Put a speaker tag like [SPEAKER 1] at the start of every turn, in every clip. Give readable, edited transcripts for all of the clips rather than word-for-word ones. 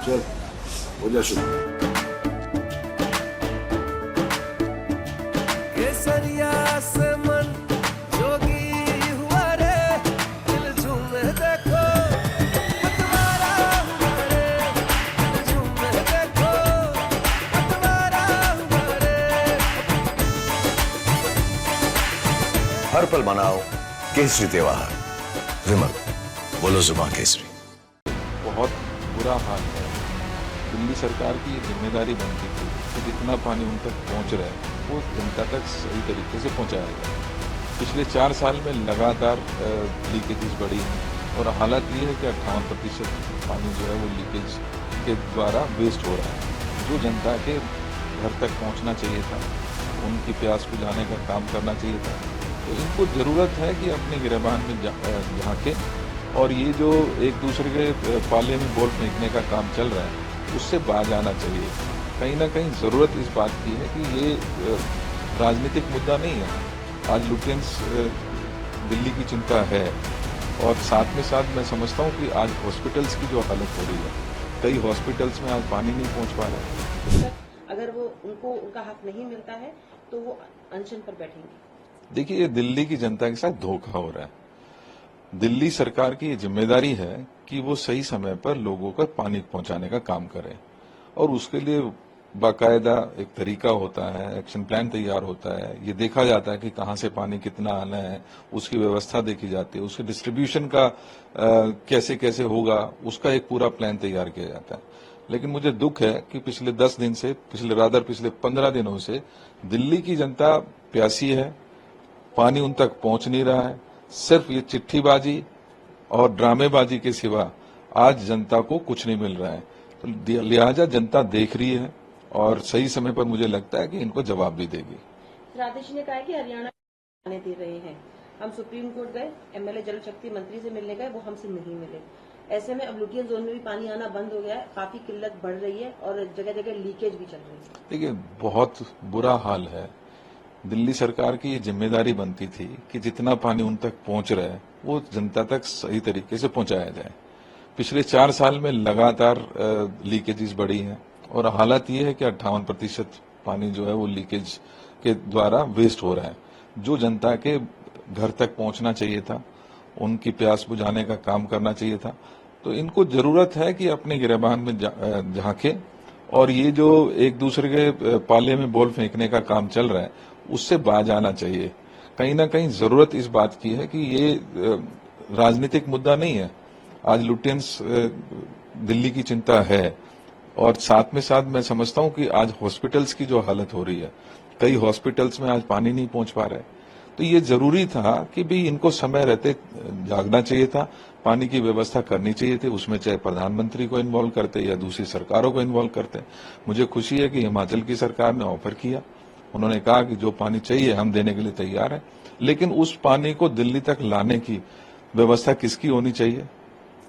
[SPEAKER 1] चल हो जा शुरू।
[SPEAKER 2] केसरिया से मन जोगी हुआ रे, दिल झूमे देखो पतवारा हुआ रे, दिल झूमे देखो पतवारा हुआ रे।
[SPEAKER 3] हर पल मनाओ केसरी त्योहार। विमल, बोलो जुबान केसरी।
[SPEAKER 4] बहुत बुरा हाल है। दिल्ली सरकार की ये जिम्मेदारी बनती थी कि जितना पानी उन तक पहुंच रहा है वो जनता तक सही तरीके से पहुंचाया जाए। पिछले 4 साल में लगातार लीकेजेस बढ़ी हैं और हालत ये है कि 58% पानी जो है वो लीकेज के द्वारा वेस्ट हो रहा है। जो जनता के घर तक पहुंचना चाहिए था, उनकी प्यास बुझाने का काम करना चाहिए था, तो इनको ज़रूरत है कि अपने गिरबान में झांके और ये जो एक दूसरे के पाले में बॉल फेंकने का काम चल रहा है उससे बाज आना चाहिए। कहीं ना कहीं ज़रूरत इस बात की है कि ये राजनीतिक मुद्दा नहीं है। आज लुटेंस दिल्ली की चिंता है और साथ में साथ मैं समझता हूँ कि आज हॉस्पिटल्स की जो हालत हो रही है, कई हॉस्पिटल्स में आज पानी नहीं पहुँच पा रहा है।
[SPEAKER 5] अगर वो उनको उनका हक नहीं मिलता है तो वो अनशन पर बैठेंगे।
[SPEAKER 4] देखिए, ये दिल्ली की जनता के साथ धोखा हो रहा है। दिल्ली सरकार की ये जिम्मेदारी है कि वो सही समय पर लोगों को पानी पहुंचाने का काम करे और उसके लिए बाकायदा एक तरीका होता है, एक्शन प्लान तैयार होता है। ये देखा जाता है कि कहां से पानी कितना आना है, उसकी व्यवस्था देखी जाती है, उसके डिस्ट्रीब्यूशन का कैसे कैसे होगा, उसका एक पूरा प्लान तैयार किया जाता है। लेकिन मुझे दुख है कि पिछले 10 दिन से, पिछले 15 दिनों से दिल्ली की जनता प्यासी है, पानी उन तक पहुंच नहीं रहा है। सिर्फ ये चिट्ठीबाजी और ड्रामेबाजी के सिवा आज जनता को कुछ नहीं मिल रहा है। तो लिहाजा जनता देख रही है और सही समय पर मुझे लगता है कि इनको जवाब भी देगी।
[SPEAKER 5] राधेश ने कहा कि हरियाणा आने दे रहे हैं। हम सुप्रीम कोर्ट गए, एमएलए जल शक्ति मंत्री से मिलने गए, वो हमसे नहीं मिले। ऐसे में अब लुटियन जोन में भी पानी आना बंद हो गया है, काफी किल्लत बढ़ रही है और जगह जगह लीकेज भी चल रही है।
[SPEAKER 4] देखिए, बहुत बुरा हाल है। दिल्ली सरकार की ये जिम्मेदारी बनती थी कि जितना पानी उन तक पहुंच रहा है वो जनता तक सही तरीके से पहुंचाया जाए। पिछले 4 साल में लगातार लीकेजेस बढ़ी हैं और हालत ये है कि 58% पानी जो है वो लीकेज के द्वारा वेस्ट हो रहा है। जो जनता के घर तक पहुंचना चाहिए था, उनकी प्यास बुझाने का काम करना चाहिए था, तो इनको जरूरत है कि अपने गिरबान में झांके और ये जो एक दूसरे के पाले में बॉल फेंकने का काम चल रहा है उससे बाज आना चाहिए। कहीं ना कहीं जरूरत इस बात की है कि ये राजनीतिक मुद्दा नहीं है। आज लुटेंस दिल्ली की चिंता है और साथ में साथ मैं समझता हूं कि आज हॉस्पिटल्स की जो हालत हो रही है, कई हॉस्पिटल्स में आज पानी नहीं पहुंच पा रहा है। तो ये जरूरी था कि भी इनको समय रहते जागना चाहिए था, पानी की व्यवस्था करनी चाहिए थी। उसमें चाहे प्रधानमंत्री को इन्वॉल्व करते या दूसरी सरकारों को इन्वॉल्व करते। मुझे खुशी है कि हिमाचल की सरकार ने ऑफर किया, उन्होंने कहा कि जो पानी चाहिए हम देने के लिए तैयार हैं, लेकिन उस पानी को दिल्ली तक लाने की व्यवस्था किसकी होनी चाहिए,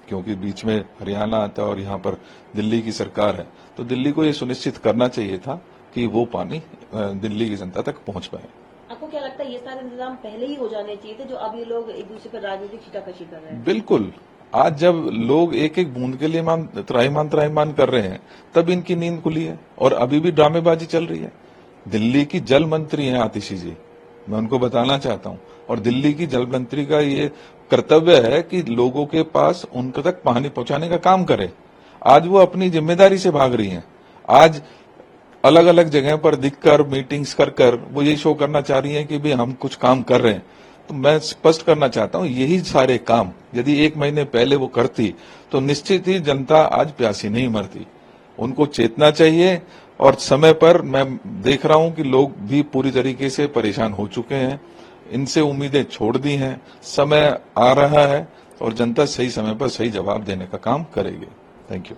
[SPEAKER 4] क्योंकि बीच में हरियाणा आता है और यहाँ पर दिल्ली की सरकार है। तो दिल्ली को ये सुनिश्चित करना चाहिए था कि वो पानी दिल्ली की जनता तक पहुंच पाए।
[SPEAKER 5] आपको क्या लगता है ये सारे इंतजाम पहले ही हो जाने चाहिए थे, जो अब ये लोग एक दूसरे पर राजनीतिक छीटाकशी कर रहे हैं?
[SPEAKER 4] बिल्कुल। आज जब लोग एक एक बूंद के लिए त्राहीमाम कर रहे हैं तब इनकी नींद खुली है और अभी भी ड्रामेबाजी चल रही है। दिल्ली की जल मंत्री हैं आतिशी जी, मैं उनको बताना चाहता हूं, और दिल्ली की जल मंत्री का ये कर्तव्य है कि लोगों के पास उनके तक पानी पहुंचाने का काम करे। आज वो अपनी जिम्मेदारी से भाग रही हैं। आज अलग अलग जगह पर दिखकर मीटिंग्स कर वो यही शो करना चाह रही हैं कि भी हम कुछ काम कर रहे हैं। तो मैं स्पष्ट करना चाहता हूं, यही सारे काम यदि 1 महीने पहले वो करती तो निश्चित ही जनता आज प्यासी नहीं मरती। उनको चेतना चाहिए और समय पर मैं देख रहा हूं कि लोग भी पूरी तरीके से परेशान हो चुके हैं, इनसे उम्मीदें छोड़ दी हैं। समय आ रहा है और जनता सही समय पर सही जवाब देने का काम करेगी। Thank you.